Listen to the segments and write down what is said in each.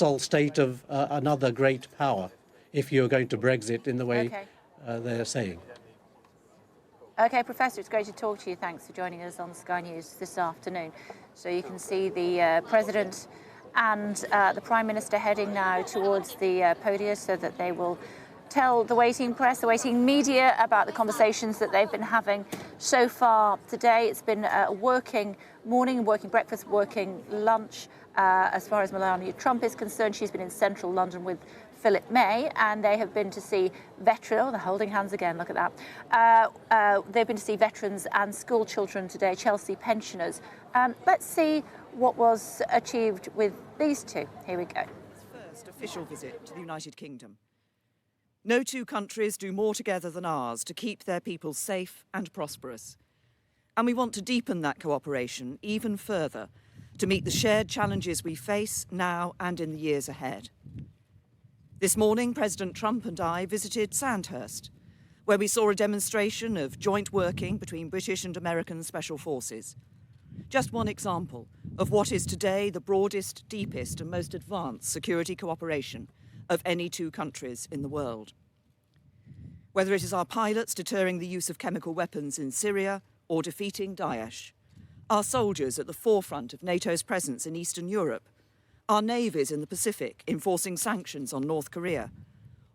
vassal state of another great power if you're going to Brexit in the way they're saying. Okay, Professor, it's great to talk to you. Thanks for joining us on Sky News this afternoon. So you can see the President and the Prime Minister heading now towards the podium so that they will tell the waiting press, the waiting media about the conversations that they've been having so far today. It's been a working morning, working breakfast, working lunch. As far as Melania Trump is concerned, she's been in central London with Philip May, and they have been to see veterans. Oh, they're holding hands again, look at that. They've been to see veterans and school children today, Chelsea pensioners. Let's see what was achieved with these two. Here we go. First official visit to the United Kingdom. No two countries do more together than ours to keep their people safe and prosperous. And we want to deepen that cooperation even further to meet the shared challenges we face now and in the years ahead. This morning, President Trump and I visited Sandhurst, where we saw a demonstration of joint working between British and American special forces. Just one example of what is today the broadest, deepest and most advanced security cooperation of any two countries in the world. Whether it is our pilots deterring the use of chemical weapons in Syria or defeating Daesh, our soldiers at the forefront of NATO's presence in Eastern Europe, our navies in the Pacific enforcing sanctions on North Korea,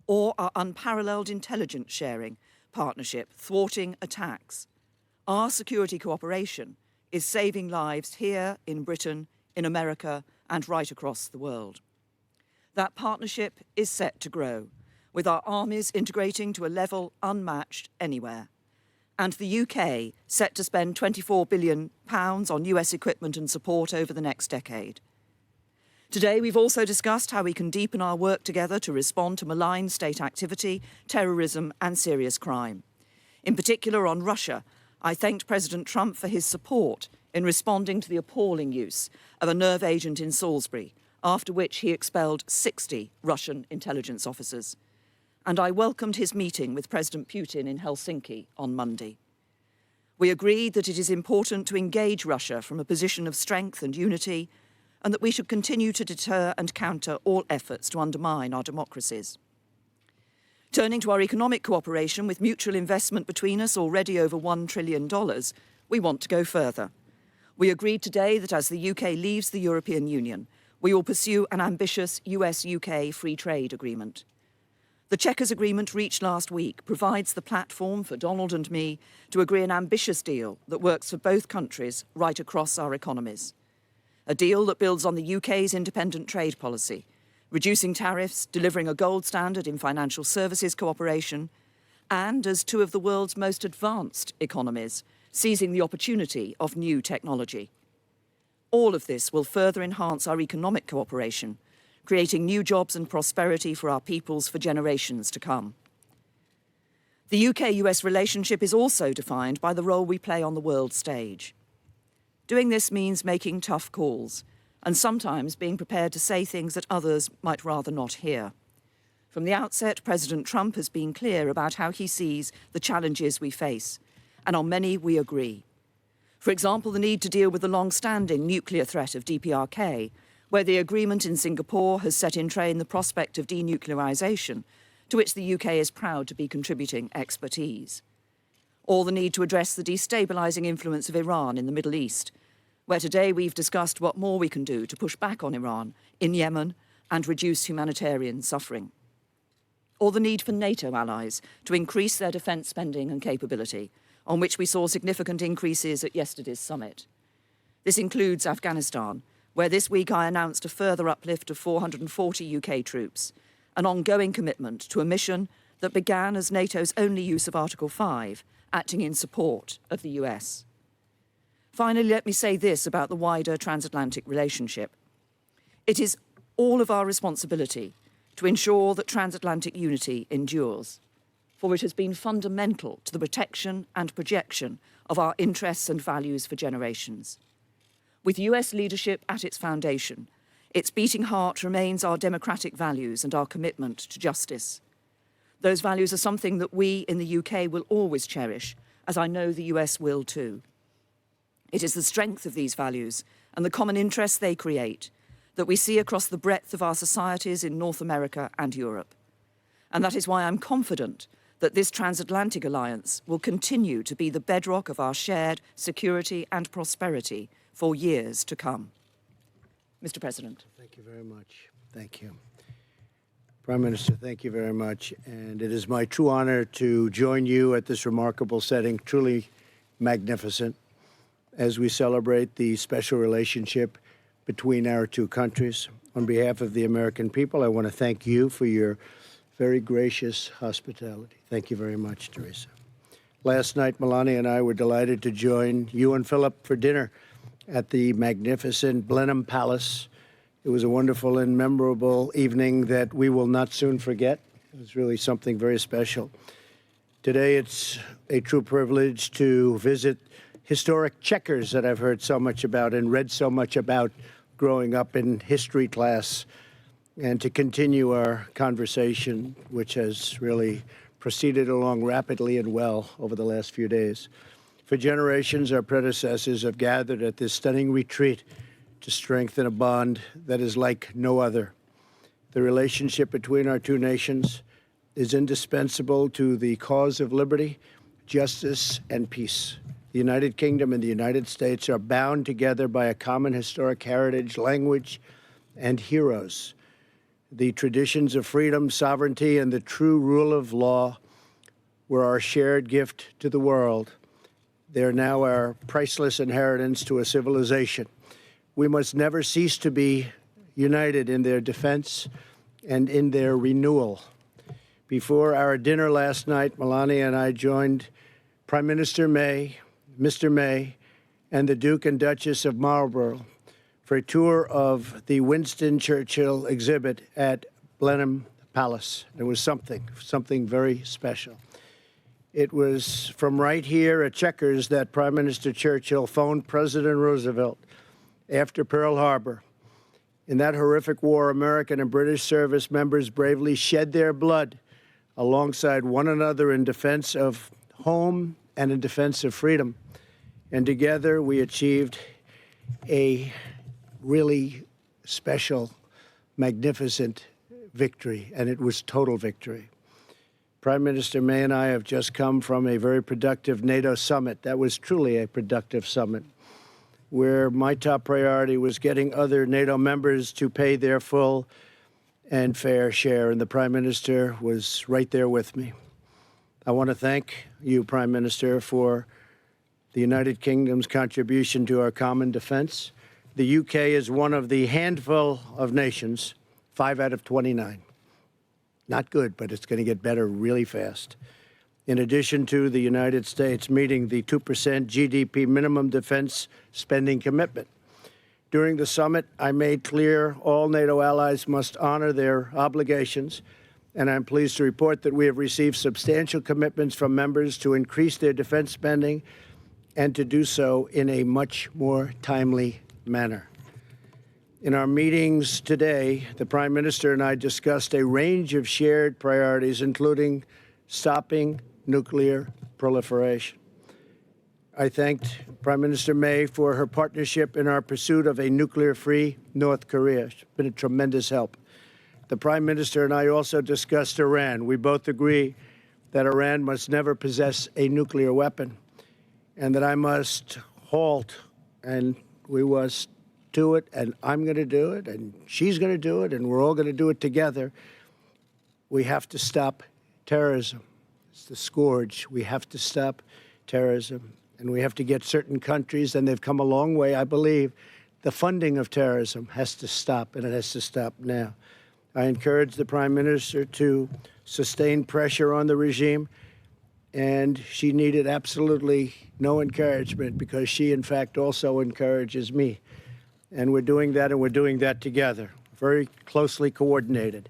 or our unparalleled intelligence sharing partnership thwarting attacks, our security cooperation is saving lives here in Britain, in America, and right across the world. That partnership is set to grow, with our armies integrating to a level unmatched anywhere, and the UK set to spend £24 billion on US equipment and support over the next decade. Today, we've also discussed how we can deepen our work together to respond to malign state activity, terrorism and serious crime. In particular, on Russia, I thanked President Trump for his support in responding to the appalling use of a nerve agent in Salisbury, after which he expelled 60 Russian intelligence officers. And I welcomed his meeting with President Putin in Helsinki on Monday. We agreed that it is important to engage Russia from a position of strength and unity, and that we should continue to deter and counter all efforts to undermine our democracies. Turning to our economic cooperation, with mutual investment between us already over $1 trillion, we want to go further. We agreed today that as the UK leaves the European Union, we will pursue an ambitious US-UK free trade agreement. The Chequers Agreement reached last week provides the platform for Donald and me to agree an ambitious deal that works for both countries right across our economies. A deal that builds on the UK's independent trade policy, reducing tariffs, delivering a gold standard in financial services cooperation, and as two of the world's most advanced economies, seizing the opportunity of new technology. All of this will further enhance our economic cooperation, creating new jobs and prosperity for our peoples for generations to come. The UK-US relationship is also defined by the role we play on the world stage. Doing this means making tough calls, and sometimes being prepared to say things that others might rather not hear. From the outset, President Trump has been clear about how he sees the challenges we face, and on many we agree. For example, the need to deal with the long-standing nuclear threat of DPRK, where the agreement in Singapore has set in train the prospect of denuclearisation, to which the UK is proud to be contributing expertise. Or the need to address the destabilising influence of Iran in the Middle East, where today we've discussed what more we can do to push back on Iran in Yemen and reduce humanitarian suffering. Or the need for NATO allies to increase their defence spending and capability, on which we saw significant increases at yesterday's summit. This includes Afghanistan, where this week I announced a further uplift of 440 UK troops, an ongoing commitment to a mission that began as NATO's only use of Article 5, acting in support of the US. Finally, let me say this about the wider transatlantic relationship. It is all of our responsibility to ensure that transatlantic unity endures, for it has been fundamental to the protection and projection of our interests and values for generations. With US leadership at its foundation, its beating heart remains our democratic values and our commitment to justice. Those values are something that we in the UK will always cherish, as I know the US will too. It is the strength of these values and the common interests they create that we see across the breadth of our societies in North America and Europe. And that is why I'm confident that this transatlantic alliance will continue to be the bedrock of our shared security and prosperity for years to come. Mr. President. Thank you very much. Thank you. Prime Minister, thank you very much. And it is my true honor to join you at this remarkable setting, truly magnificent, as we celebrate the special relationship between our two countries. On behalf of the American people, I want to thank you for your very gracious hospitality. Thank you very much, Theresa. Last night, Melania and I were delighted to join you and Philip for dinner at the magnificent Blenheim Palace. It was a wonderful and memorable evening that we will not soon forget. It was really something very special. Today, it's a true privilege to visit historic Chequers that I've heard so much about and read so much about growing up in history class, and to continue our conversation, which has really proceeded along rapidly and well over the last few days. For generations, our predecessors have gathered at this stunning retreat to strengthen a bond that is like no other. The relationship between our two nations is indispensable to the cause of liberty, justice, and peace. The United Kingdom and the United States are bound together by a common historic heritage, language, and heroes. The traditions of freedom, sovereignty, and the true rule of law were our shared gift to the world. They are now our priceless inheritance to a civilization. We must never cease to be united in their defense and in their renewal. Before our dinner last night, Melania and I joined Prime Minister May, Mr. May, and the Duke and Duchess of Marlborough for a tour of the Winston Churchill exhibit at Blenheim Palace. It was something very special. It was from right here at Chequers that Prime Minister Churchill phoned President Roosevelt after Pearl Harbor. In that horrific war, American and British service members bravely shed their blood alongside one another in defense of home and in defense of freedom. And together we achieved a really special, magnificent victory, and it was total victory. Prime Minister May and I have just come from a very productive NATO summit. That was truly a productive summit, where my top priority was getting other NATO members to pay their full and fair share, and the Prime Minister was right there with me. I want to thank you, Prime Minister, for the United Kingdom's contribution to our common defense. The UK is one of the handful of nations, 5 out of 29. Not good, but it's going to get better really fast. In addition to the United States meeting the 2% GDP minimum defense spending commitment. During the summit, I made clear all NATO allies must honor their obligations, and I'm pleased to report that we have received substantial commitments from members to increase their defense spending and to do so in a much more timely manner. In our meetings today, the Prime Minister and I discussed a range of shared priorities, including stopping nuclear proliferation. I thanked Prime Minister May for her partnership in our pursuit of a nuclear-free North Korea. It's been a tremendous help. The Prime Minister and I also discussed Iran. We both agree that Iran must never possess a nuclear weapon, and that I must halt, and we must do it, and I'm going to do it, and she's going to do it, and we're all going to do it together. We have to stop terrorism. It's the scourge. We have to stop terrorism, and we have to get certain countries, and they've come a long way, I believe. The funding of terrorism has to stop, and it has to stop now. I encourage the Prime Minister to sustain pressure on the regime, and she needed absolutely no encouragement, because she, in fact, also encourages me. And we're doing that, and we're doing that together, very closely coordinated.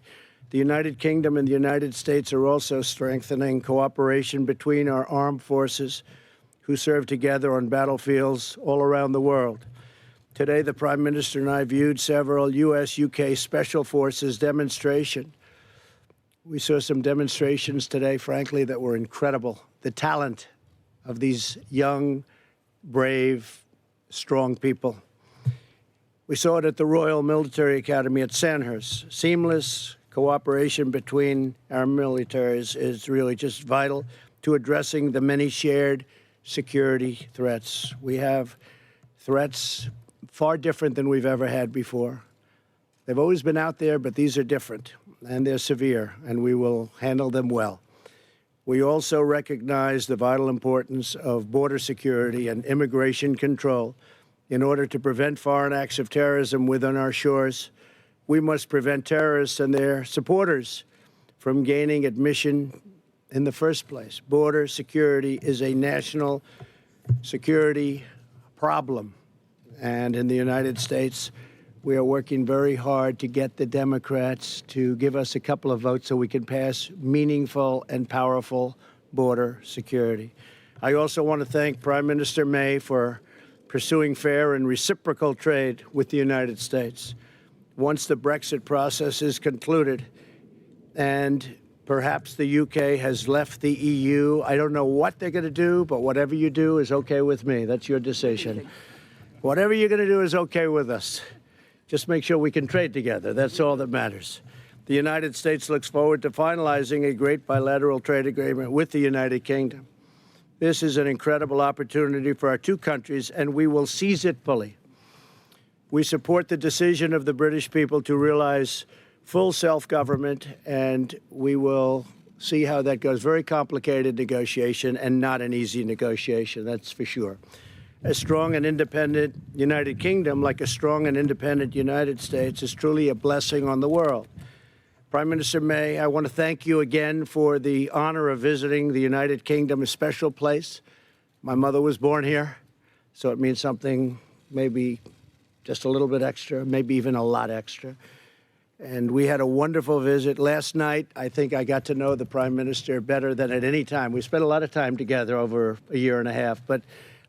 The United Kingdom and the United States are also strengthening cooperation between our armed forces who serve together on battlefields all around the world. Today, the Prime Minister and I viewed several U.S.-UK Special Forces demonstrations. We saw some demonstrations today, frankly, that were incredible. The talent of these young, brave, strong people. We saw it at the Royal Military Academy at Sandhurst. Seamless cooperation between our militaries is really just vital to addressing the many shared security threats. We have threats far different than we've ever had before. They've always been out there, but these are different, and they're severe, and we will handle them well. We also recognize the vital importance of border security and immigration control. In order to prevent foreign acts of terrorism within our shores, we must prevent terrorists and their supporters from gaining admission in the first place. Border security is a national security problem. And in the United States, we are working very hard to get the Democrats to give us a couple of votes so we can pass meaningful and powerful border security. I also want to thank Prime Minister May for pursuing fair and reciprocal trade with the United States. Once the Brexit process is concluded and perhaps the UK has left the EU, I don't know what they're going to do, but whatever you do is okay with me. That's your decision. Whatever you're going to do is okay with us. Just make sure we can trade together. That's all that matters. The United States looks forward to finalizing a great bilateral trade agreement with the United Kingdom. This is an incredible opportunity for our two countries, and we will seize it fully. We support the decision of the British people to realize full self-government, and we will see how that goes. Very complicated negotiation and not an easy negotiation, that's for sure. A strong and independent United Kingdom, like a strong and independent United States, is truly a blessing on the world. Prime Minister May, I want to thank you again for the honor of visiting the United Kingdom, a special place. My mother was born here, so it means something maybe just a little bit extra, maybe even a lot extra. And we had a wonderful visit. Last night, I think I got to know the Prime Minister better than at any time. We spent a lot of time together over a year and a half, but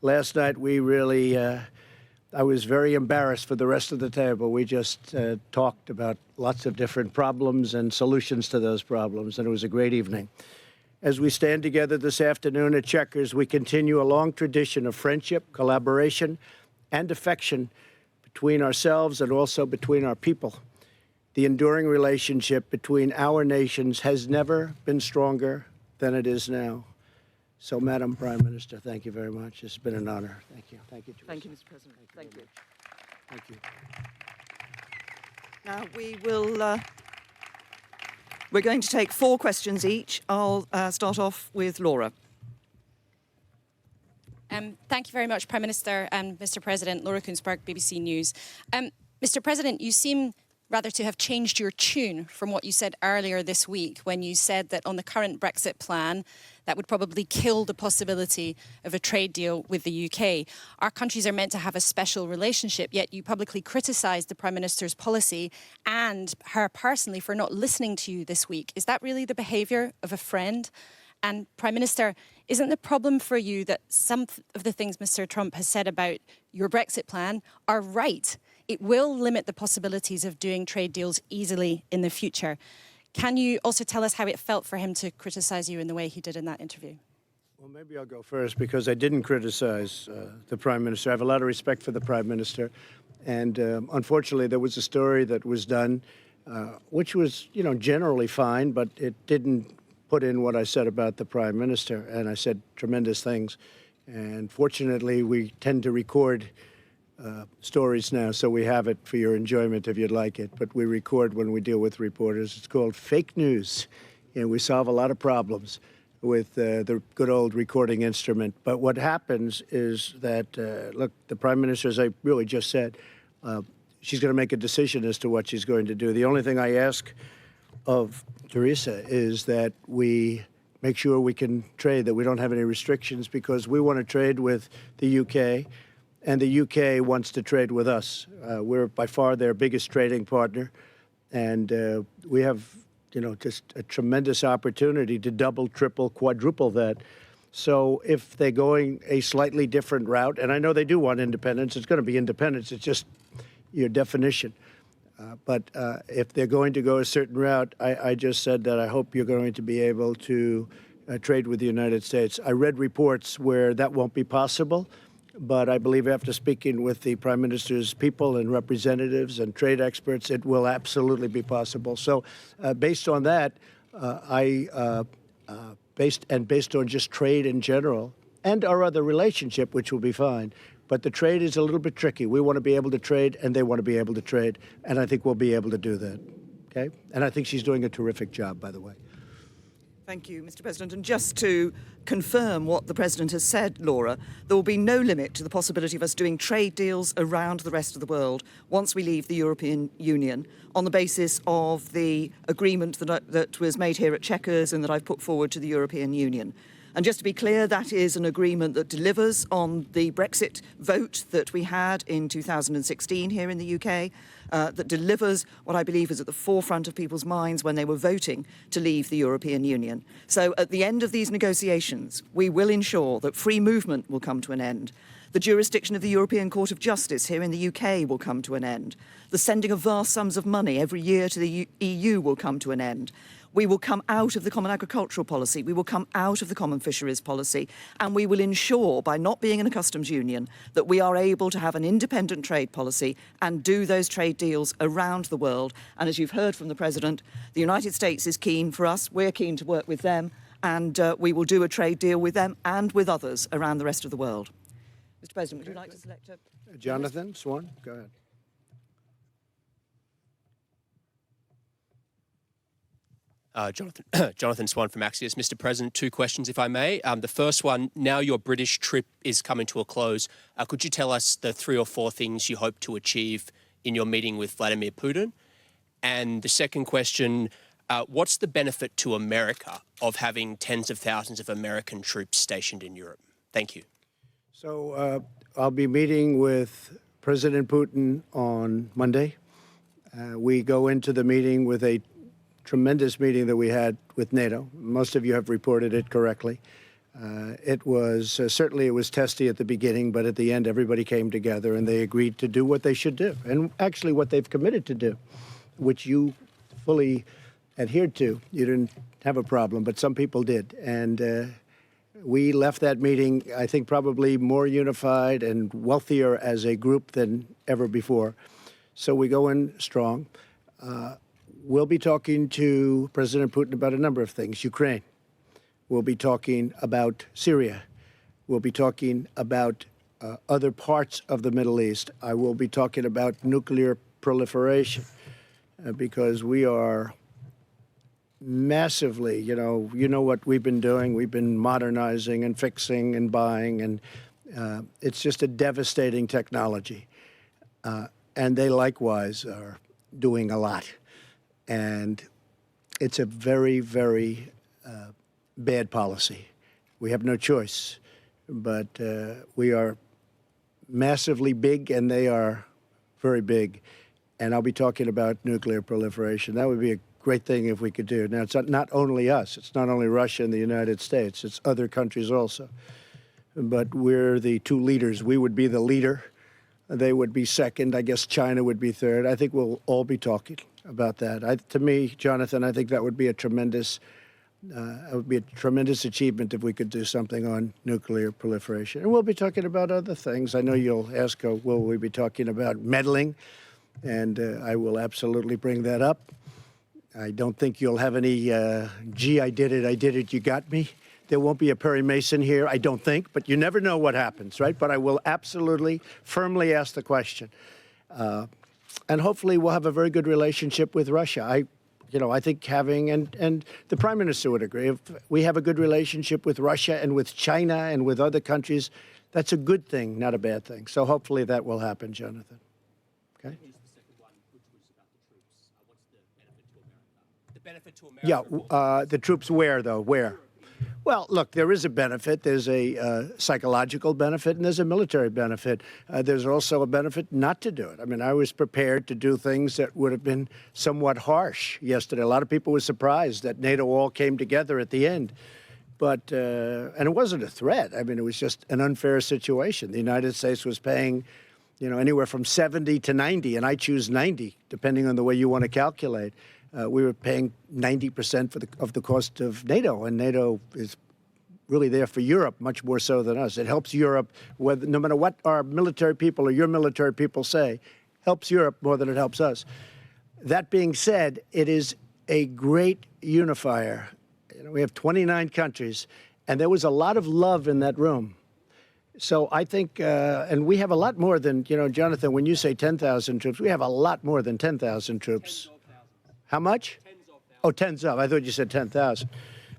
last night we really, I was very embarrassed for the rest of the table. We just talked about lots of different problems and solutions to those problems, and it was a great evening. As we stand together this afternoon at Chequers, we continue a long tradition of friendship, collaboration, and affection between ourselves and also between our people. The enduring relationship between our nations has never been stronger than it is now. So, Madam Prime Minister, thank you very much. It's been an honor. Thank you. Thank you, Theresa. Thank you, Mr. President. Thank you. Thank you. Now we will. We're going to take 4 questions each. I'll start off with Laura. Thank you very much, Prime Minister and Mr. President. Laura Kunsberg, BBC News. Mr. President, you seem rather to have changed your tune from what you said earlier this week when you said that on the current Brexit plan, that would probably kill the possibility of a trade deal with the UK. Our countries are meant to have a special relationship, yet you publicly criticised the Prime Minister's policy and her personally for not listening to you this week. Is that really the behaviour of a friend? And Prime Minister, isn't the problem for you that some of the things Mr. Trump has said about your Brexit plan are right? It will limit the possibilities of doing trade deals easily in the future. Can you also tell us how it felt for him to criticise you in the way he did in that interview? Well, maybe I'll go first because I didn't criticize the Prime Minister. I have a lot of respect for the Prime Minister. And unfortunately, there was a story that was done, which was, generally fine, but it didn't put in what I said about the Prime Minister. And I said tremendous things. And fortunately, we tend to record stories now, so we have it for your enjoyment if you'd like it. But we record when we deal with reporters. It's called fake news, and we solve a lot of problems with the good old recording instrument. But what happens is that, look, the Prime Minister, as I really just said, she's going to make a decision as to what she's going to do. The only thing I ask of Theresa is that we make sure we can trade, that we don't have any restrictions, because we want to trade with the UK, and the UK wants to trade with us. We're by far their biggest trading partner, and we have, just a tremendous opportunity to double, triple, quadruple that. So if they're going a slightly different route, and I know they do want independence, it's going to be independence, it's just your definition. But if they're going to go a certain route, I just said that I hope you're going to be able to trade with the United States. I read reports where that won't be possible. But I believe after speaking with the Prime Minister's people and representatives and trade experts, it will absolutely be possible. So based on that, based on just trade in general and our other relationship, which will be fine. But the trade is a little bit tricky. We want to be able to trade, and they want to be able to trade, and I think we'll be able to do that. Okay? And I think she's doing a terrific job, by the way. Thank you, Mr. President. And just to confirm what the President has said, Laura, there will be no limit to the possibility of us doing trade deals around the rest of the world once we leave the European Union on the basis of the agreement that was made here at Chequers and that I've put forward to the European Union. And just to be clear, that is an agreement that delivers on the Brexit vote that we had in 2016 here in the UK, that delivers what I believe is at the forefront of people's minds when they were voting to leave the European Union. So at the end of these negotiations, we will ensure that free movement will come to an end. The jurisdiction of the European Court of Justice here in the UK will come to an end. The sending of vast sums of money every year to the EU will come to an end. We will come out of the common agricultural policy, we will come out of the common fisheries policy, and we will ensure, by not being in a customs union, that we are able to have an independent trade policy and do those trade deals around the world. And as you've heard from the President, the United States is keen for us, we're keen to work with them, and we will do a trade deal with them and with others around the rest of the world. Mr. President, would you like to select a... Jonathan Swan, go ahead. Jonathan Swan from Axios. Mr. President, two questions, if I may. The first one, now your British trip is coming to a close. Could you tell us the 3 or 4 things you hope to achieve in your meeting with Vladimir Putin? And the second question, what's the benefit to America of having tens of thousands of American troops stationed in Europe? Thank you. So I'll be meeting with President Putin on Monday. We go into the meeting with a tremendous meeting that we had with NATO. Most of you have reported it correctly. It was certainly it was testy at the beginning, but at the end everybody came together and they agreed to do what they should do, and actually what they've committed to do, which you fully adhered to. You didn't have a problem, but some people did. And we left that meeting, I think, probably more unified and wealthier as a group than ever before. So we go in strong. We'll be talking to President Putin about a number of things. Ukraine. We'll be talking about Syria. We'll be talking about other parts of the Middle East. I will be talking about nuclear proliferation because we are massively, you know what we've been doing. We've been modernizing and fixing and buying, and it's just a devastating technology. And they likewise are doing a lot. And it's a very, very bad policy. We have no choice. But we are massively big, and they are very big. And I'll be talking about nuclear proliferation. That would be a great thing if we could do. Now, it's not only us. It's not only Russia and the United States. It's other countries also. But we're the two leaders. We would be the leader. They would be second. I guess China would be third. I think we'll all be talking about that. To me, Jonathan, I think that would be a tremendous achievement if we could do something on nuclear proliferation. And we'll be talking about other things. I know you'll ask, will we be talking about meddling? And I will absolutely bring that up. I don't think you'll have any, gee, I did it, you got me. There won't be a Perry Mason here, I don't think, but you never know what happens, right? But I will absolutely, firmly ask the question. And hopefully we'll have a very good relationship with Russia. I think having, and the Prime Minister would agree, if we have a good relationship with Russia and with China and with other countries, that's a good thing, not a bad thing. So hopefully that will happen, Jonathan. Okay? Here's the second one, which was about the troops. What's the benefit to America? The benefit to America? Yeah, the troops where, though? Where? Well, look, there is a benefit. There's a psychological benefit and there's a military benefit. There's also a benefit not to do it. I mean, I was prepared to do things that would have been somewhat harsh yesterday. A lot of people were surprised that NATO all came together at the end. But, and it wasn't a threat. I mean, it was just an unfair situation. The United States was paying, anywhere from 70 to 90, and I choose 90, depending on the way you want to calculate. We were paying 90% of the cost of NATO, and NATO is really there for Europe much more so than us. It helps Europe, whether, no matter what our military people or your military people say, helps Europe more than it helps us. That being said, it is a great unifier. You know, we have 29 countries, and there was a lot of love in that room. So I think, and we have a lot more than, you know, Jonathan, when you say 10,000 troops, we have a lot more than 10,000 troops. How much? Oh, tens of. I thought you said 10,000.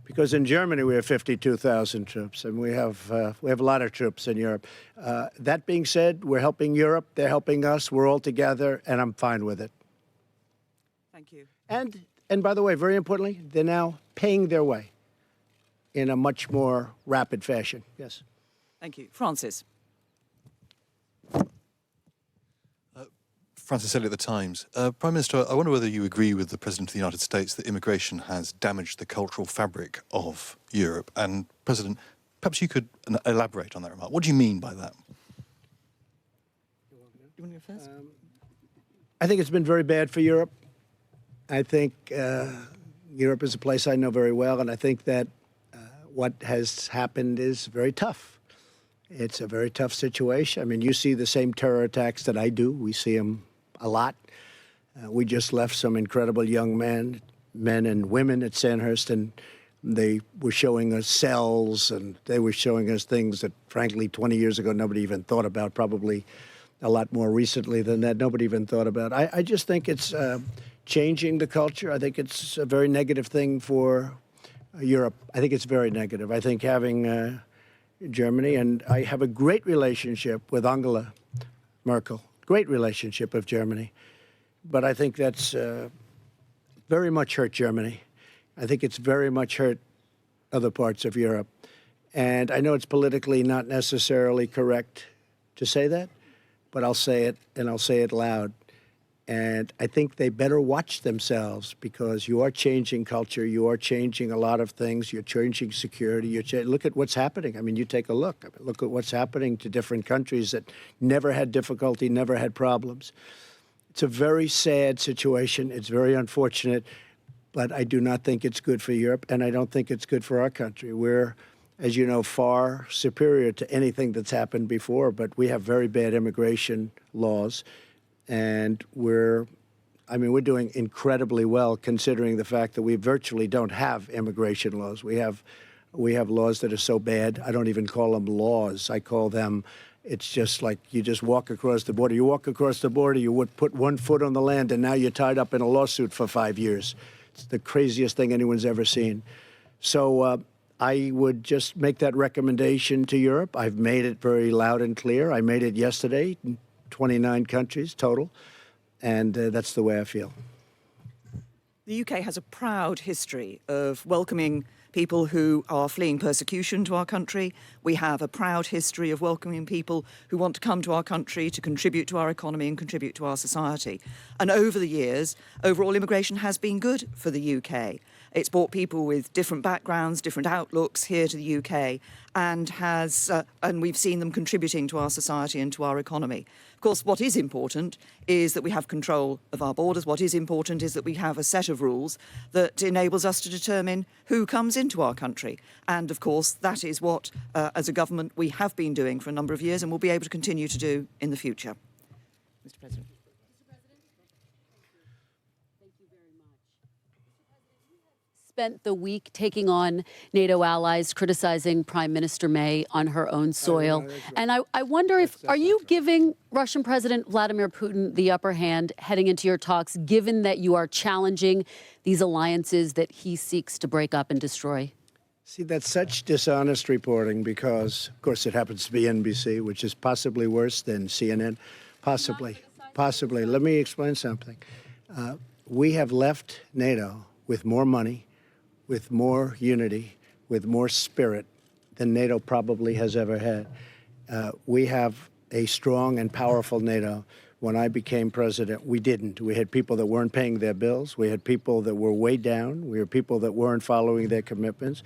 Because in Germany we have 52,000 troops, and we have a lot of troops in Europe. That being said, we're helping Europe, they're helping us, we're all together, and I'm fine with it. Thank you. And by the way, very importantly, they're now paying their way in a much more rapid fashion. Yes. Thank you. Francis. Francis Elliott, The Times. Prime Minister, I wonder whether you agree with the President of the United States that immigration has damaged the cultural fabric of Europe. And, President, perhaps you could elaborate on that remark. What do you mean by that? You want to go first? I think it's been very bad for Europe. I think Europe is a place I know very well, and I think that what has happened is very tough. It's a very tough situation. I mean, you see the same terror attacks that I do. We see them a lot. We just left some incredible young men and women at Sandhurst, and they were showing us cells, and they were showing us things that, frankly, 20 years ago, nobody even thought about, probably a lot more recently than that, nobody even thought about. I just think it's changing the culture. I think it's a very negative thing for Europe. I think it's very negative. I think having Germany, and I have a great relationship with Angela Merkel, great relationship with Germany, but I think that's very much hurt Germany. I think it's very much hurt other parts of Europe. And I know it's politically not necessarily correct to say that, but I'll say it, and I'll say it loud. And I think they better watch themselves, because you are changing culture, you are changing a lot of things, you're changing security, look at what's happening. I mean, you take a look. I mean, look at what's happening to different countries that never had difficulty, never had problems. It's a very sad situation. It's very unfortunate, but I do not think it's good for Europe, and I don't think it's good for our country. We're, as you know, far superior to anything that's happened before, but we have very bad immigration laws. And we're doing incredibly well, considering the fact that we virtually don't have immigration laws. We have laws that are so bad, I don't even call them laws. I call them, it's just like you just walk across the border. You walk across the border, you would put one foot on the land, and now you're tied up in a lawsuit for 5 years. It's the craziest thing anyone's ever seen. So I would just make that recommendation to Europe. I've made it very loud and clear. I made it yesterday. 29 countries total, and that's the way I feel. The UK has a proud history of welcoming people who are fleeing persecution to our country. We have a proud history of welcoming people who want to come to our country to contribute to our economy and contribute to our society. And over the years, overall immigration has been good for the UK. It's brought people with different backgrounds, different outlooks here to the UK, and we've seen them contributing to our society and to our economy. Of course, what is important is that we have control of our borders. What is important is that we have a set of rules that enables us to determine who comes into our country. And of course, that is what, as a government, we have been doing for a number of years and will be able to continue to do in the future. Mr. President. Spent the week taking on NATO allies, criticizing Prime Minister May on her own soil. And I wonder if, are you giving Russian President Vladimir Putin the upper hand heading into your talks, given that you are challenging these alliances that he seeks to break up and destroy? See, that's such dishonest reporting because, of course, it happens to be NBC, which is possibly worse than CNN. Possibly. Let me explain something. We have left NATO with more money, with more unity, with more spirit than NATO probably has ever had. We have a strong and powerful NATO. When I became president, we didn't. We had people that weren't paying their bills. We had people that were way down. We had people that weren't following their commitments.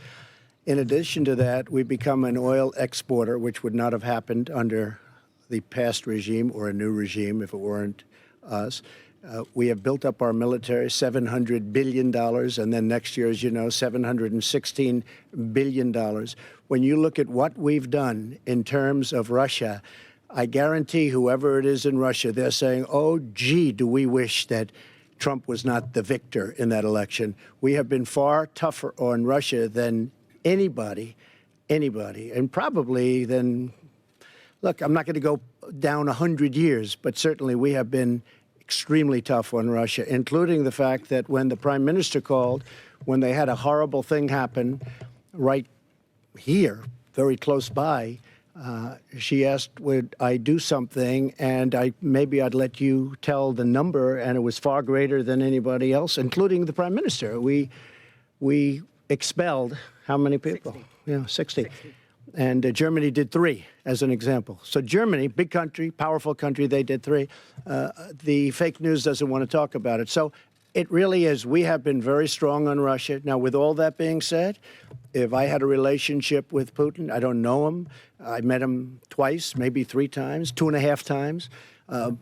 In addition to that, we've become an oil exporter, which would not have happened under the past regime or a new regime if it weren't us. We have built up our military, $700 billion, and then next year, as you know, $716 billion. When you look at what we've done in terms of Russia, I guarantee whoever it is in Russia, they're saying, oh, gee, do we wish that Trump was not the victor in that election. We have been far tougher on Russia than anybody, and probably than, look, I'm not going to go down 100 years, but certainly we have been extremely tough on Russia, including the fact that when the prime minister called, when they had a horrible thing happen right here, very close by, she asked, would I do something, and maybe I'd let you tell the number, and it was far greater than anybody else, including the prime minister. We expelled how many people? 60. Yeah, 60. And Germany did 3, as an example. So Germany, big country, powerful country, they did 3. The fake news doesn't want to talk about it. So it really is. We have been very strong on Russia. Now, with all that being said, if I had a relationship with Putin, I don't know him. I met him twice, maybe 3 times, 2.5 times.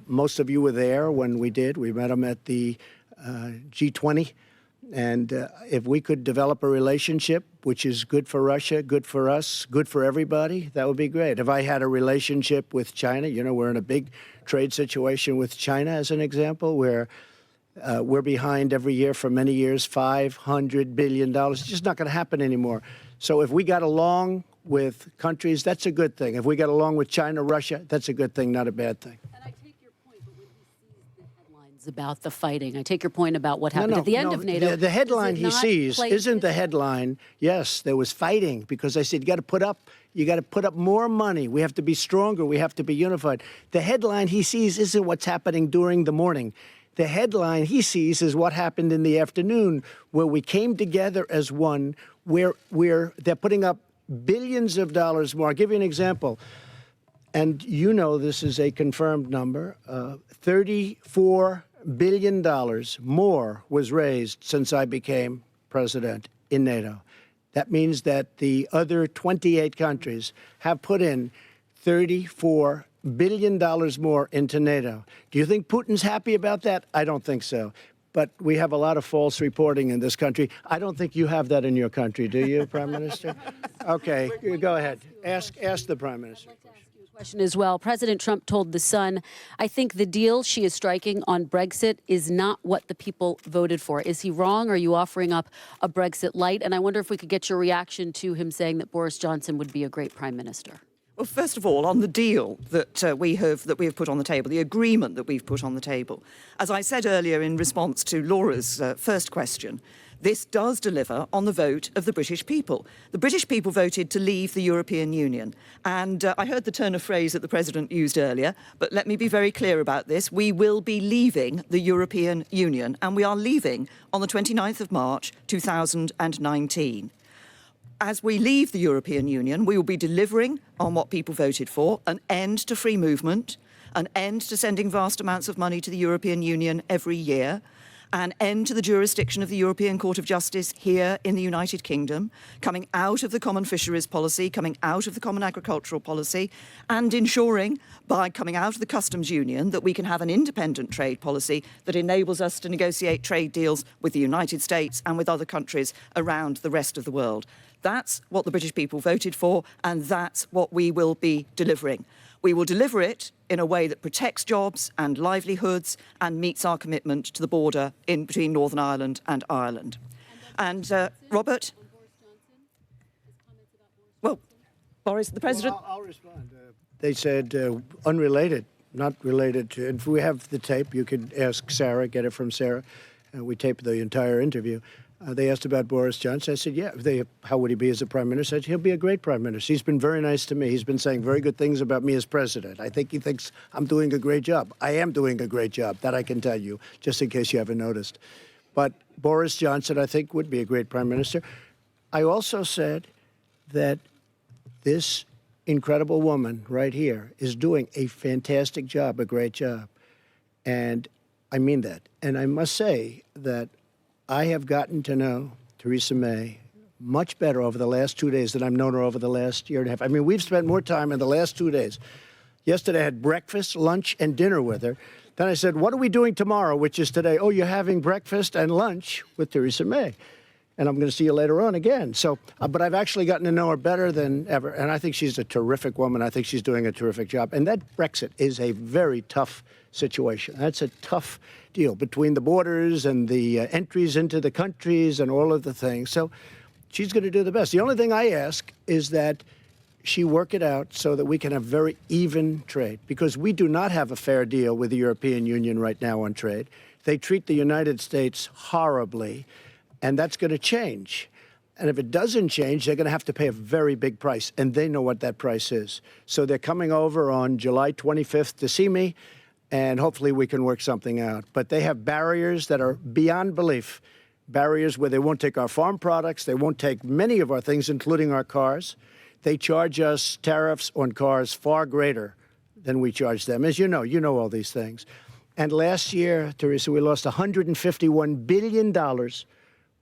Most of you were there when we did. We met him at the G20. And if we could develop a relationship, which is good for Russia, good for us, good for everybody, that would be great. If I had a relationship with China, you know, we're in a big trade situation with China, as an example, where we're behind every year for many years, $500 billion. It's just not going to happen anymore. So if we got along with countries, that's a good thing. If we got along with China, Russia, that's a good thing, not a bad thing. And I take your point, but when he sees the headlines about the fighting, I take your point about what happened at the end of NATO. The headline he sees isn't the headline. Yes, there was fighting, because I said, you got to put up more money. We have to be stronger. We have to be unified. The headline he sees isn't what's happening during the morning. The headline he sees is what happened in the afternoon, where we came together as one, where they're putting up billions of dollars more. I'll give you an example. And you know this is a confirmed number. $34 billion more was raised since I became president in NATO. That means that the other 28 countries have put in $34 billion more into NATO. Do you think Putin's happy about that? I don't think so. But we have a lot of false reporting in this country. I don't think you have that in your country, do you, Prime Minister? Okay, go ahead. Ask the Prime Minister. Question as well. President Trump told The Sun, I think the deal she is striking on Brexit is not what the people voted for. Is he wrong? Or are you offering up a Brexit light? And I wonder if we could get your reaction to him saying that Boris Johnson would be a great prime minister. Well, first of all, on the deal that we have put on the table, the agreement that we've put on the table, as I said earlier in response to Laura's first question, this does deliver on the vote of the British people. The British people voted to leave the European Union. And I heard the turn of phrase that the President used earlier, but let me be very clear about this. We will be leaving the European Union, and we are leaving on the 29th of March 2019. As we leave the European Union, we will be delivering on what people voted for, an end to free movement, an end to sending vast amounts of money to the European Union every year, an end to the jurisdiction of the European Court of Justice here in the United Kingdom, coming out of the common fisheries policy, coming out of the common agricultural policy, and ensuring, by coming out of the customs union, that we can have an independent trade policy that enables us to negotiate trade deals with the United States and with other countries around the rest of the world. That's what the British people voted for, and that's what we will be delivering. We will deliver it in a way that protects jobs and livelihoods and meets our commitment to the border in between Northern Ireland and Ireland. And Robert? Well, Boris, the President? Well, I'll respond. They said unrelated, not related to. If we have the tape, you could ask Sarah, get it from Sarah. We taped the entire interview. They asked about Boris Johnson. I said, yeah, how would he be as a prime minister? I said, he'll be a great prime minister. He's been very nice to me. He's been saying very good things about me as president. I think he thinks I'm doing a great job. I am doing a great job, that I can tell you, just in case you haven't noticed. But Boris Johnson, I think, would be a great prime minister. I also said that this incredible woman right here is doing a fantastic job, a great job. And I mean that. And I must say that I have gotten to know Theresa May much better over the last 2 days than I've known her over the last year and a half. I mean, we've spent more time in the last 2 days. Yesterday I had breakfast, lunch, and dinner with her Then I said, what are we doing tomorrow, which is today? Oh, you're having breakfast and lunch with Theresa May. And I'm going to see you later on again. So, but I've actually gotten to know her better than ever. And I think she's a terrific woman. I think she's doing a terrific job. And that Brexit is a very tough situation. That's a tough deal between the borders and the entries into the countries and all of the things. So she's going to do the best. The only thing I ask is that she work it out so that we can have very even trade, because we do not have a fair deal with the European Union right now on trade. They treat the United States horribly, and that's going to change. And if it doesn't change, they're going to have to pay a very big price, and they know what that price is. So they're coming over on July 25th to see me, and hopefully we can work something out. But they have barriers that are beyond belief, barriers where they won't take our farm products, they won't take many of our things, including our cars. They charge us tariffs on cars far greater than we charge them. As you know all these things. And last year, Theresa, we lost $151 billion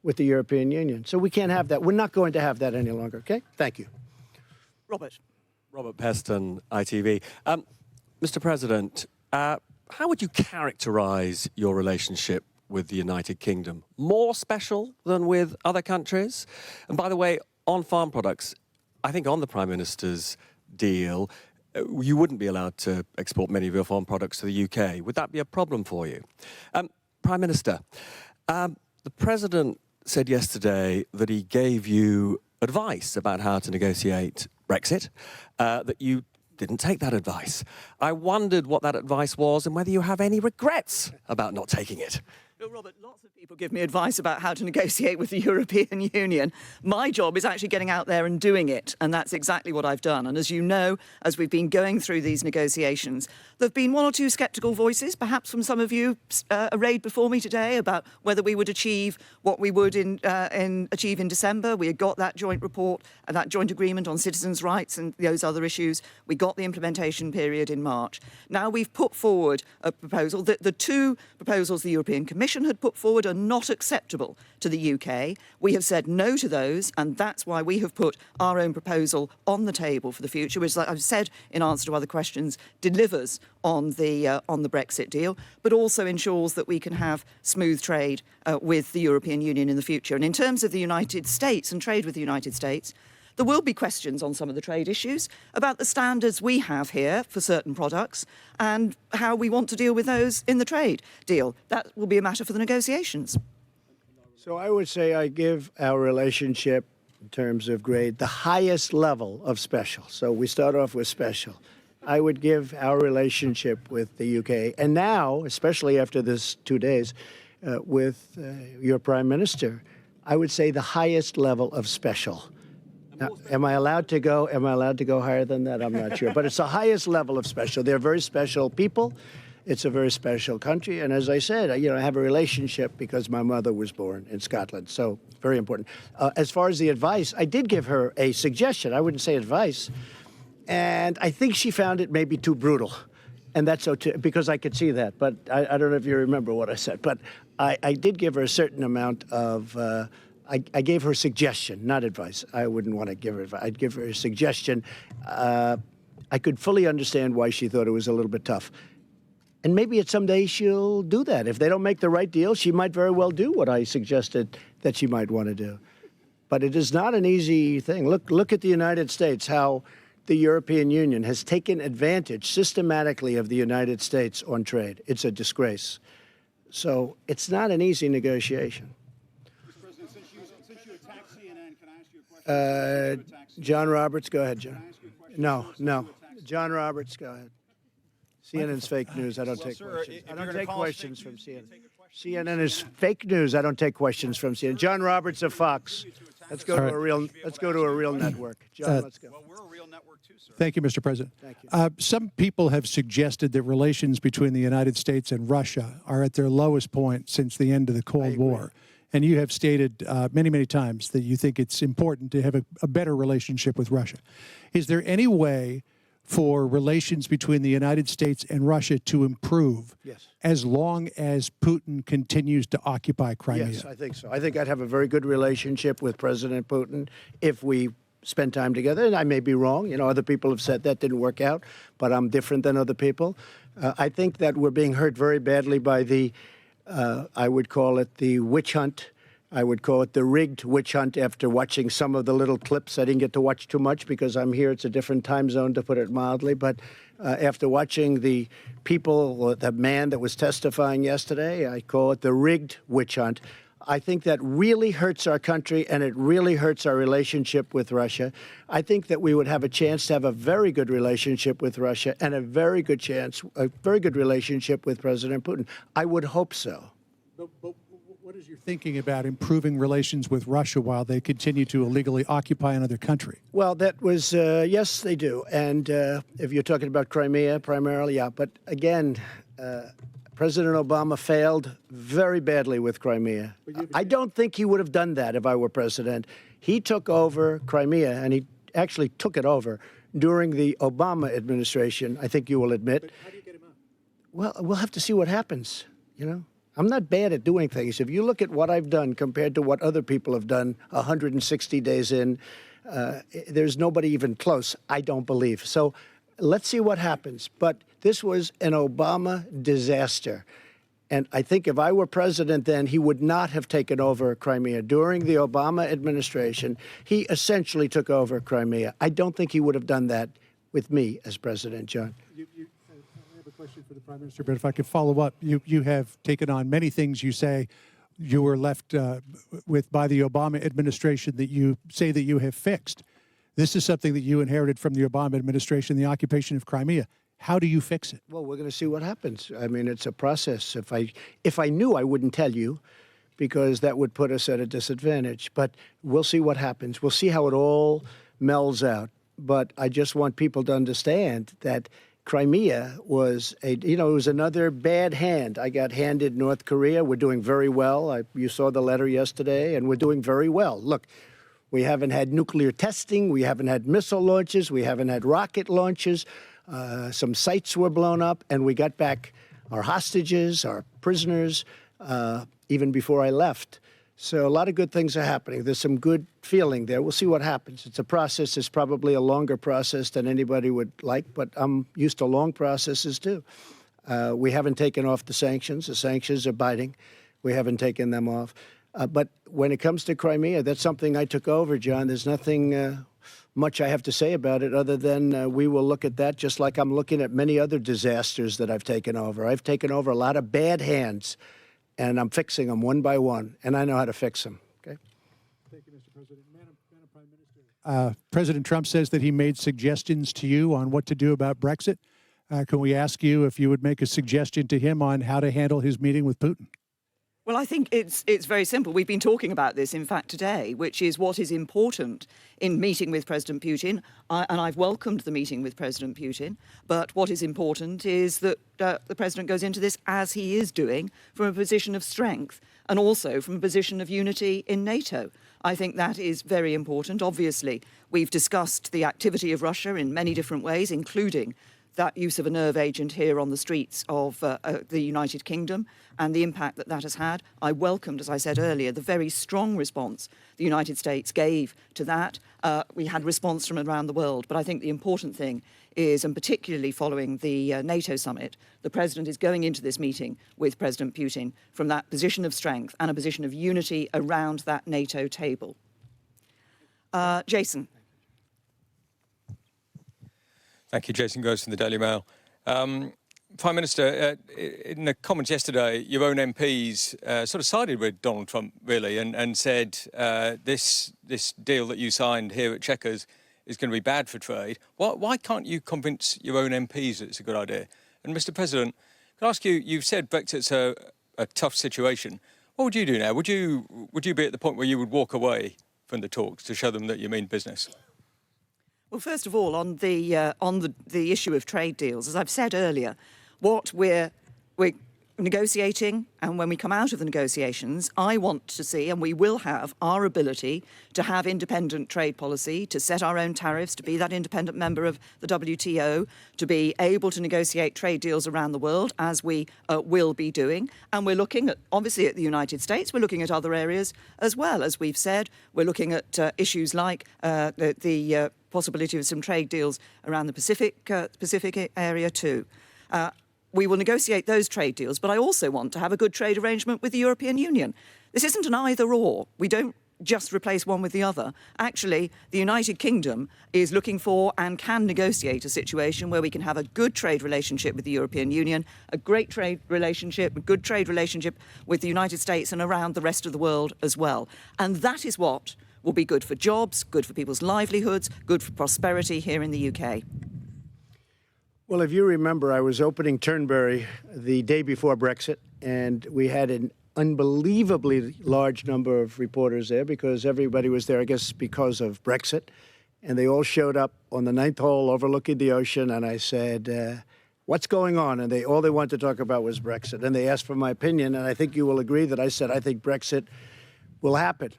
with the European Union. So we can't have that. We're not going to have that any longer, okay? Thank you. Robert. Robert Peston, ITV. Mr. President, how would you characterize your relationship with the United Kingdom? More special than with other countries? And by the way, on farm products, I think on the Prime Minister's deal, you wouldn't be allowed to export many of your farm products to the UK. Would that be a problem for you? Prime Minister, the President said yesterday that he gave you advice about how to negotiate Brexit, that you didn't take that advice. I wondered what that advice was and whether you have any regrets about not taking it. Well, Robert, lots of people give me advice about how to negotiate with the European Union. My job is actually getting out there and doing it, and that's exactly what I've done. And as you know, as we've been going through these negotiations, there have been one or two sceptical voices, perhaps from some of you arrayed before me today, about whether we would achieve what we would achieve in December. We had got that joint report and that joint agreement on citizens' rights and those other issues. We got the implementation period in March. Now we've put forward a proposal. The two proposals the European Commission had put forward are not acceptable to the UK. We have said no to those, and that's why we have put our own proposal on the table for the future, which, like I've said in answer to other questions, delivers on the Brexit deal, but also ensures that we can have smooth trade with the European Union in the future. And in terms of the United States and trade with the United States, there will be questions on some of the trade issues about the standards we have here for certain products and how we want to deal with those in the trade deal. That will be a matter for the negotiations. So I would say I give our relationship, in terms of grade, the highest level of special. So we start off with special. I would give our relationship with the UK, and now, especially after this 2 days, with your Prime Minister, I would say the highest level of special. Now, am I allowed to go higher than that? I'm not sure. But it's the highest level of special. They're very special people. It's a very special country. And as I said, I have a relationship because my mother was born in Scotland. So very important. As far as the advice, I did give her a suggestion. I wouldn't say advice. And I think she found it maybe too brutal. And that's okay, because I could see that. But I don't know if you remember what I said. But I did give her a certain amount of... I gave her a suggestion, not advice. I wouldn't want to give her advice. I'd give her a suggestion. I could fully understand why she thought it was a little bit tough. And maybe someday she'll do that. If they don't make the right deal, she might very well do what I suggested that she might want to do. But it is not an easy thing. Look at the United States, how the European Union has taken advantage systematically of the United States on trade. It's a disgrace. So it's not an easy negotiation. John Roberts, go ahead, John. No. John Roberts, go ahead. CNN's fake news. I don't take questions. I don't take questions from CNN. CNN is fake news. I don't take questions from CNN. John Roberts of Fox. Let's go to a real network. John, let's go. Well, we're a real network too, sir. Thank you, Mr. President. Thank you. Some people have suggested that relations between the United States and Russia are at their lowest point since the end of the Cold War. And you have stated many, many times that you think it's important to have a better relationship with Russia. Is there any way for relations between the United States and Russia to improve as long as Putin continues to occupy Crimea? Yes, I think so. I think I'd have a very good relationship with President Putin if we spend time together. And I may be wrong. You know, other people have said that didn't work out, but I'm different than other people. I think that we're being hurt very badly by the, I would call it the witch hunt. I would call it the rigged witch hunt after watching some of the little clips. I didn't get to watch too much because I'm here. It's a different time zone, to put it mildly. But after watching the people, the man that was testifying yesterday, I call it the rigged witch hunt. I think that really hurts our country, and it really hurts our relationship with Russia. I think that we would have a chance to have a very good relationship with Russia and a very good relationship with President Putin. I would hope so. But what is your thinking about improving relations with Russia while they continue to illegally occupy another country? Well, that was, yes, they do. And if you're talking about Crimea primarily, yeah. But again, President Obama failed very badly with Crimea. I don't think he would have done that if I were president. He took over Crimea, and he actually took it over during the Obama administration, I think you will admit. But how do you get him out? Well, we'll have to see what happens, you know. I'm not bad at doing things. If you look at what I've done compared to what other people have done 160 days in, there's nobody even close, I don't believe. So let's see what happens. But this was an Obama disaster. And I think if I were president then, he would not have taken over Crimea. During the Obama administration, he essentially took over Crimea. I don't think he would have done that with me as president, John. I have a question for the Prime Minister, but if I could follow up, you have taken on many things you say you were left with by the Obama administration that you say that you have fixed. This is something that you inherited from the Obama administration, the occupation of Crimea. How do you fix it? Well, we're going to see what happens. I mean, it's a process. If I knew, I wouldn't tell you, because that would put us at a disadvantage. But we'll see what happens. We'll see how it all melds out. But I just want people to understand that Crimea was it was another bad hand. I got handed North Korea. We're doing very well. You saw the letter yesterday, and we're doing very well. Look, we haven't had nuclear testing. We haven't had missile launches. We haven't had rocket launches. Some sites were blown up, and we got back our hostages, our prisoners, even before I left. So a lot of good things are happening. There's some good feeling there. We'll see what happens. It's a process. It's probably a longer process than anybody would like, but I'm used to long processes, too. We haven't taken off the sanctions. The sanctions are biting. We haven't taken them off. But when it comes to Crimea, that's something I took over, John. There's nothing much I have to say about it other than we will look at that just like I'm looking at many other disasters that I've taken over. I've taken over a lot of bad hands, and I'm fixing them one by one, and I know how to fix them. Okay. Thank you, Mr. President. Madam Prime Minister. President Trump says that he made suggestions to you on what to do about Brexit. Can we ask you if you would make a suggestion to him on how to handle his meeting with Putin? Well, I think it's very simple. We've been talking about this, in fact, today, which is what is important in meeting with President Putin. And I've welcomed the meeting with President Putin. But what is important is that the president goes into this, as he is doing, from a position of strength and also from a position of unity in NATO. I think that is very important. Obviously, we've discussed the activity of Russia in many different ways, including that use of a nerve agent here on the streets of the United Kingdom and the impact that that has had. I welcomed, as I said earlier, the very strong response the United States gave to that. We had response from around the world, but I think the important thing is, and particularly following the NATO summit, the President is going into this meeting with President Putin from that position of strength and a position of unity around that NATO table. Jason. Thank you. Jason Gross from the Daily Mail. Prime Minister, in the comments yesterday, your own MPs sort of sided with Donald Trump, really, and said this deal that you signed here at Chequers is going to be bad for trade. Why can't you convince your own MPs that it's a good idea? And Mr. President, can I ask you, you've said Brexit's a tough situation. What would you do now? Would you be at the point where you would walk away from the talks to show them that you mean business? Well, first of all, on the issue of trade deals, as I've said earlier, what we're negotiating, and when we come out of the negotiations, I want to see, and we will have, our ability to have independent trade policy, to set our own tariffs, to be that independent member of the WTO, to be able to negotiate trade deals around the world, as we will be doing. And we're looking at, obviously, at the United States. We're looking at other areas as well. As we've said, we're looking at issues like the possibility of some trade deals around the Pacific area too. We will negotiate those trade deals, but I also want to have a good trade arrangement with the European Union. This isn't an either-or. We don't just replace one with the other. Actually, the United Kingdom is looking for and can negotiate a situation where we can have a good trade relationship with the European Union, a great trade relationship, a good trade relationship with the United States and around the rest of the world as well. And that is what will be good for jobs, good for people's livelihoods, good for prosperity here in the UK. Well, if you remember, I was opening Turnberry the day before Brexit, and we had an unbelievably large number of reporters there because everybody was there, I guess, because of Brexit. And they all showed up on the 9th hole overlooking the ocean, and I said, what's going on? And all they wanted to talk about was Brexit. And they asked for my opinion, and I think you will agree that I said I think Brexit will happen.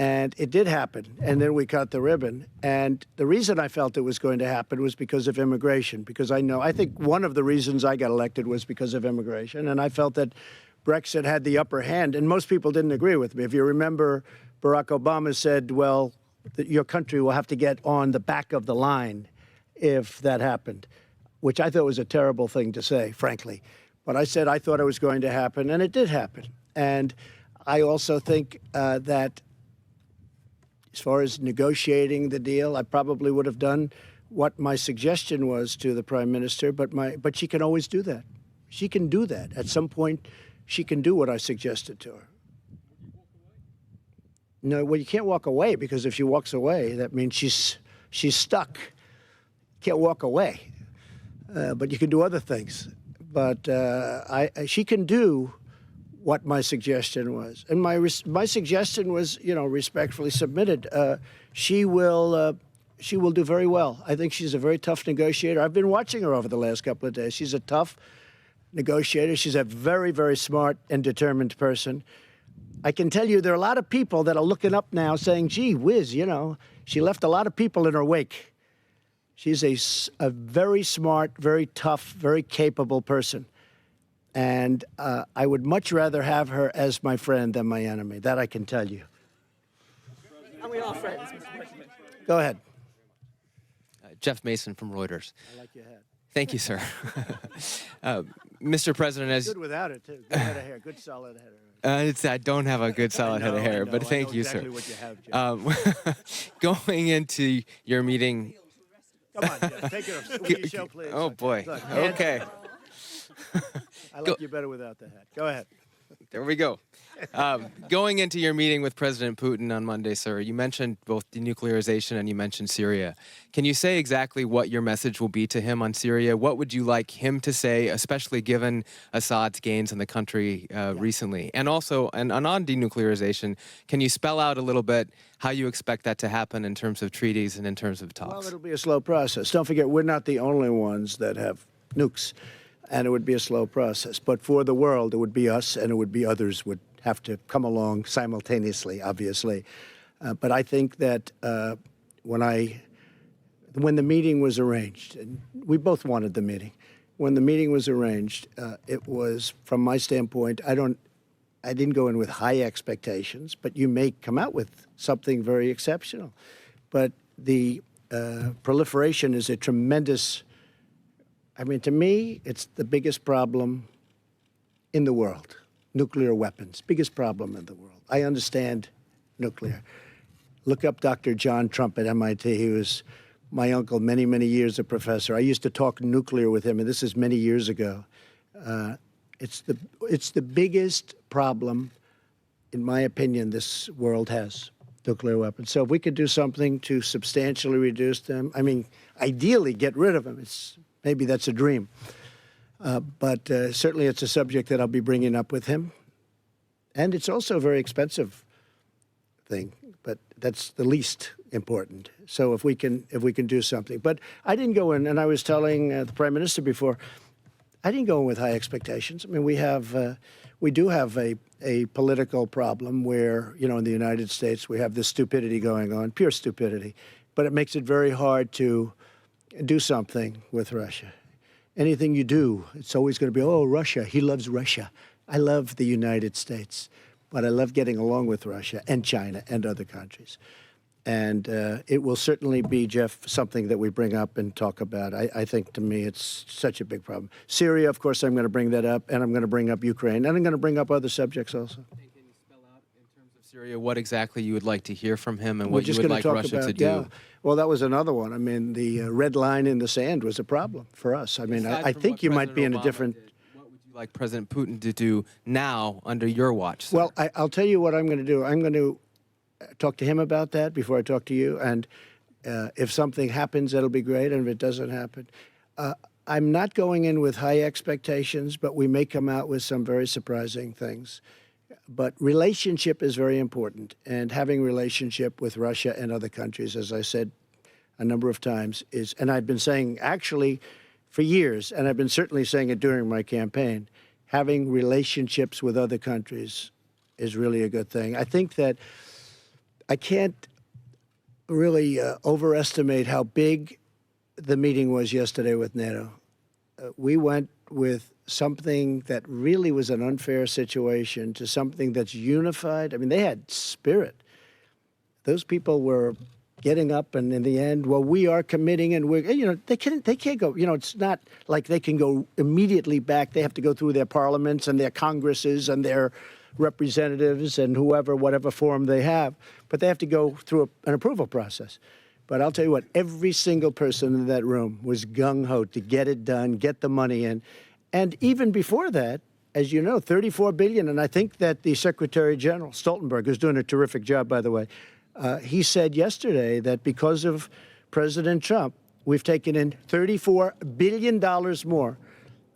And it did happen, and then we cut the ribbon. And the reason I felt it was going to happen was because of immigration, because I think one of the reasons I got elected was because of immigration, and I felt that Brexit had the upper hand, and most people didn't agree with me. If you remember, Barack Obama said, well, your country will have to get on the back of the line if that happened, which I thought was a terrible thing to say, frankly. But I said I thought it was going to happen, and it did happen. And I also think that as far as negotiating the deal, I probably would have done what my suggestion was to the Prime Minister, but she can always do that. She can do that. At some point, she can do what I suggested to her. No, well, you can't walk away, because if she walks away, that means she's stuck. Can't walk away. But you can do other things. But she can do what my suggestion was. And my suggestion was, respectfully submitted. She will do very well. I think she's a very tough negotiator. I've been watching her over the last couple of days. She's a tough negotiator. She's a very, very smart and determined person. I can tell you there are a lot of people that are looking up now saying, gee whiz, she left a lot of people in her wake. She's a very smart, very tough, very capable person. And I would much rather have her as my friend than my enemy. That I can tell you. And we are friends, Mr. President. Go ahead. Jeff Mason from Reuters. I like your hat. Thank you, sir. Mr. President, as... Good without it, too. Good head of hair. Good solid head of hair. I don't have a good solid head of hair, but thank you, exactly sir. What you have, Jeff. Going into your meeting... Come on, Jeff. Take it off. Will you show, please? Oh, boy. Look, Okay. I like you better without the hat. Go ahead. There we go. Going into your meeting with President Putin on Monday, sir, you mentioned both denuclearization and you mentioned Syria. Can you say exactly what your message will be to him on Syria? What would you like him to say, especially given Assad's gains in the country recently? And also, and on denuclearization, can you spell out a little bit how you expect that to happen in terms of treaties and in terms of talks? Well, it'll be a slow process. Don't forget, we're not the only ones that have nukes, and it would be a slow process. But for the world, it would be us, and it would be others would have to come along simultaneously, obviously. But I think that when the meeting was arranged, and we both wanted the meeting, when the meeting was arranged, it was, from my standpoint, I didn't go in with high expectations, but you may come out with something very exceptional. But the proliferation is a tremendous, to me, it's the biggest problem in the world. Nuclear weapons, biggest problem in the world. I understand nuclear. Look up Dr. John Trump at MIT. He was my uncle, many, many years a professor. I used to talk nuclear with him, and this is many years ago. It's the biggest problem, in my opinion, this world has, nuclear weapons. So if we could do something to substantially reduce them, ideally get rid of them. Maybe that's a dream. But certainly it's a subject that I'll be bringing up with him. And it's also a very expensive thing, but that's the least important. So if we can do something. But I didn't go in, and I was telling the Prime Minister before, I didn't go in with high expectations. I mean, we do have a political problem where, you know, in the United States, we have this stupidity going on, pure stupidity, but it makes it very hard to do something with Russia. Anything you do, it's always going to be, oh, Russia, he loves Russia. I love the United States, but I love getting along with Russia and China and other countries. And it will certainly be, Jeff, something that we bring up and talk about. I think, to me, it's such a big problem. Syria, of course, I'm going to bring that up, and I'm going to bring up Ukraine, and I'm going to bring up other subjects also. Can you spell out, in terms of Syria, what exactly you would like to hear from him and what you would like Russia to do? Yeah. Well, that was another one. I mean, the red line in the sand was a problem for us. I mean, I think you might be in a different... What would you like President Putin to do now under your watch, sir? Well, I'll tell you what I'm going to do. I'm going to talk to him about that before I talk to you. And if something happens, that'll be great. And if it doesn't happen, I'm not going in with high expectations, but we may come out with some very surprising things. But relationship is very important. And having relationship with Russia and other countries, as I said a number of times, is, and I've been saying actually for years, and I've been certainly saying it during my campaign, having relationships with other countries is really a good thing. I think that I can't really overestimate how big the meeting was yesterday with NATO. We went with something that really was an unfair situation to something that's unified. I mean, they had spirit. Those people were getting up, and in the end, well, we are committing, and we're, you know, they can't go, you know, it's not like they can go immediately back. They have to go through their parliaments and their congresses and their representatives and whatever form they have, but they have to go through an approval process. But I'll tell you what, every single person in that room was gung-ho to get it done, get the money in. And even before that, as you know, $34 billion, and I think that the Secretary General, Stoltenberg, who's doing a terrific job, by the way, he said yesterday that because of President Trump, we've taken in $34 billion more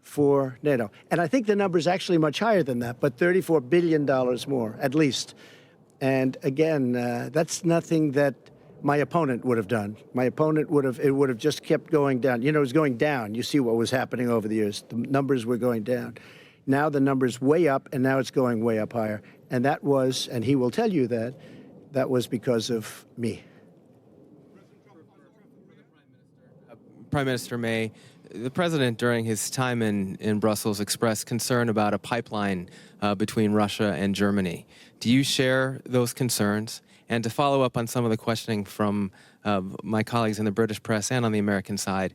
for NATO. And I think the number is actually much higher than that, but $34 billion more, at least. And again, that's nothing that my opponent would have done. My opponent would have just kept going down. You know, it was going down. You see what was happening over the years. The numbers were going down. Now the number's way up, and now it's going way up higher. And that was, and he will tell you that, that was because of me. Prime Minister May, the president, during his time in Brussels, expressed concern about a pipeline between Russia and Germany. Do you share those concerns? And to follow up on some of the questioning from my colleagues in the British press and on the American side,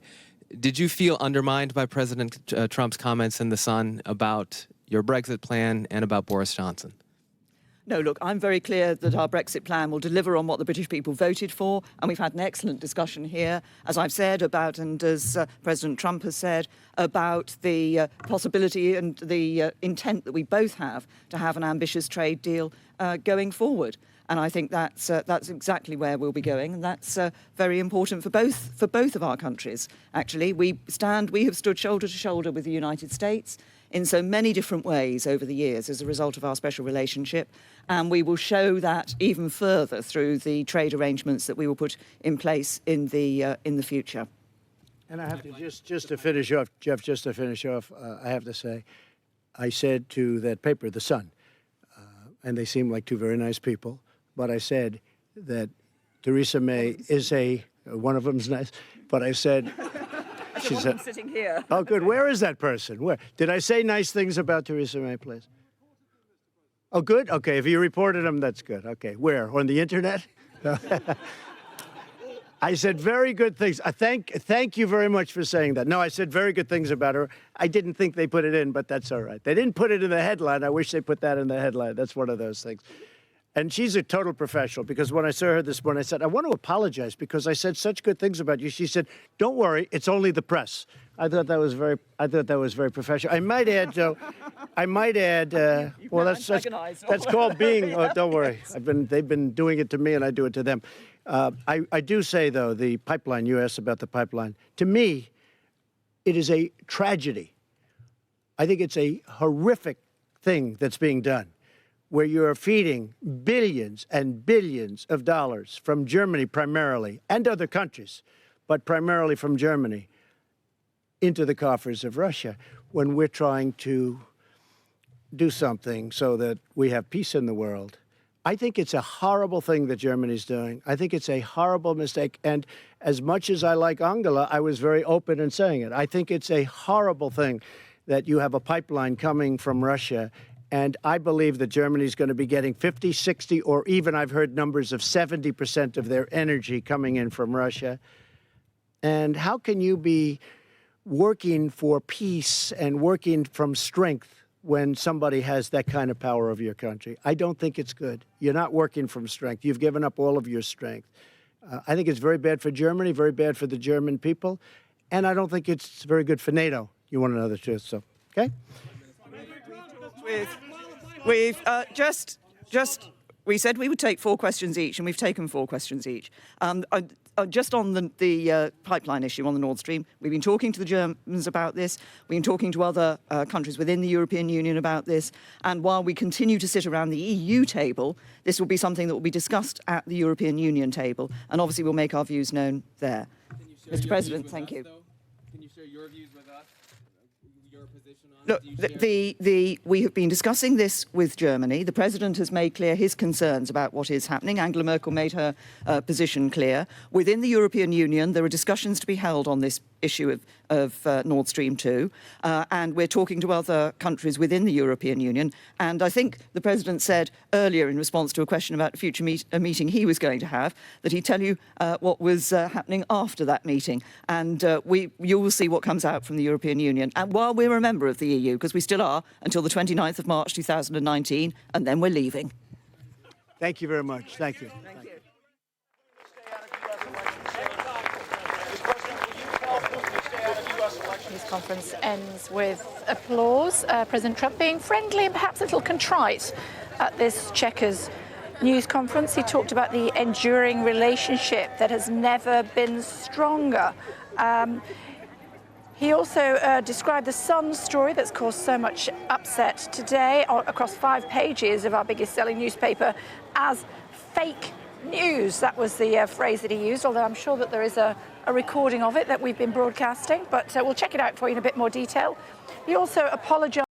did you feel undermined by President Trump's comments in The Sun about your Brexit plan and about Boris Johnson? No, look, I'm very clear that our Brexit plan will deliver on what the British people voted for, and we've had an excellent discussion here, as I've said, about, and as President Trump has said, about the possibility and the intent that we both have to have an ambitious trade deal going forward. And I think that's exactly where we'll be going, and that's very important for both of our countries. Actually, we have stood shoulder to shoulder with the United States in so many different ways over the years as a result of our special relationship, and we will show that even further through the trade arrangements that we will put in place in the future. And I have to just to finish off, Jeff. Just to finish off, I have to say, I said to that paper, The Sun, and they seem like two very nice people. But I said that Theresa May is one of them's nice, but I said, she's sitting here. Oh, good. Where is that person? Where? Did I say nice things about Theresa May, please? Oh, good? Okay, if you reported him, that's good. Okay, where? On the internet? I said very good things. Thank you very much for saying that. No, I said very good things about her. I didn't think they put it in, but that's all right. They didn't put it in the headline. I wish they put that in the headline. That's one of those things. And she's a total professional, because when I saw her this morning, I said, I want to apologize because I said such good things about you. She said, don't worry, it's only the press. I thought that was very professional. I might add, though, well, that's called being, oh, don't worry. They've been doing it to me, and I do it to them. I do say, though, the pipeline, you asked about the pipeline. To me, it is a tragedy. I think it's a horrific thing that's being done, where you're feeding billions and billions of dollars from Germany primarily, and other countries, but primarily from Germany, into the coffers of Russia. when we're trying to do something so that we have peace in the world. I think it's a horrible thing that Germany's doing. I think it's a horrible mistake. And as much as I like Angela, I was very open in saying it. I think it's a horrible thing that you have a pipeline coming from Russia. And I believe that Germany's going to be getting 50, 60, or even I've heard numbers of 70% of their energy coming in from Russia. And how can you be working for peace and working from strength when somebody has that kind of power over your country? I don't think it's good. You're not working from strength. You've given up all of your strength. I think it's very bad for Germany, very bad for the German people, and I don't think it's very good for NATO. You want to know the truth, so, okay? We said we would take 4 questions each, and we've taken 4 questions each. Just on the pipeline issue on the Nord Stream, we've been talking to the Germans about this. We've been talking to other countries within the European Union about this. And while we continue to sit around the EU table, this will be something that will be discussed at the European Union table. And obviously, we'll make our views known there. Mr. President, thank you. Can you share your views with us? Your position on Look, we have been discussing this with Germany. The President has made clear his concerns about what is happening. Angela Merkel made her position clear. Within the European Union, there are discussions to be held on this issue of Nord Stream 2, and we're talking to other countries within the European Union. And I think the President said earlier in response to a question about a future meeting he was going to have, that he'd tell you what was happening after that meeting. And you will see what comes out from the European Union. And while we're a member of the EU, because we still are until the 29th of March 2019, and then we're leaving. Thank you very much. Thank you. Thank you. This conference ends with applause. President Trump being friendly and perhaps a little contrite at this Chequers news conference. He talked about the enduring relationship that has never been stronger. He also described the Sun story that's caused so much upset today across 5 pages of our biggest selling newspaper as fake news. That was the phrase that he used, although I'm sure that there is a recording of it that we've been broadcasting, but we'll check it out for you in a bit more detail. He also apologised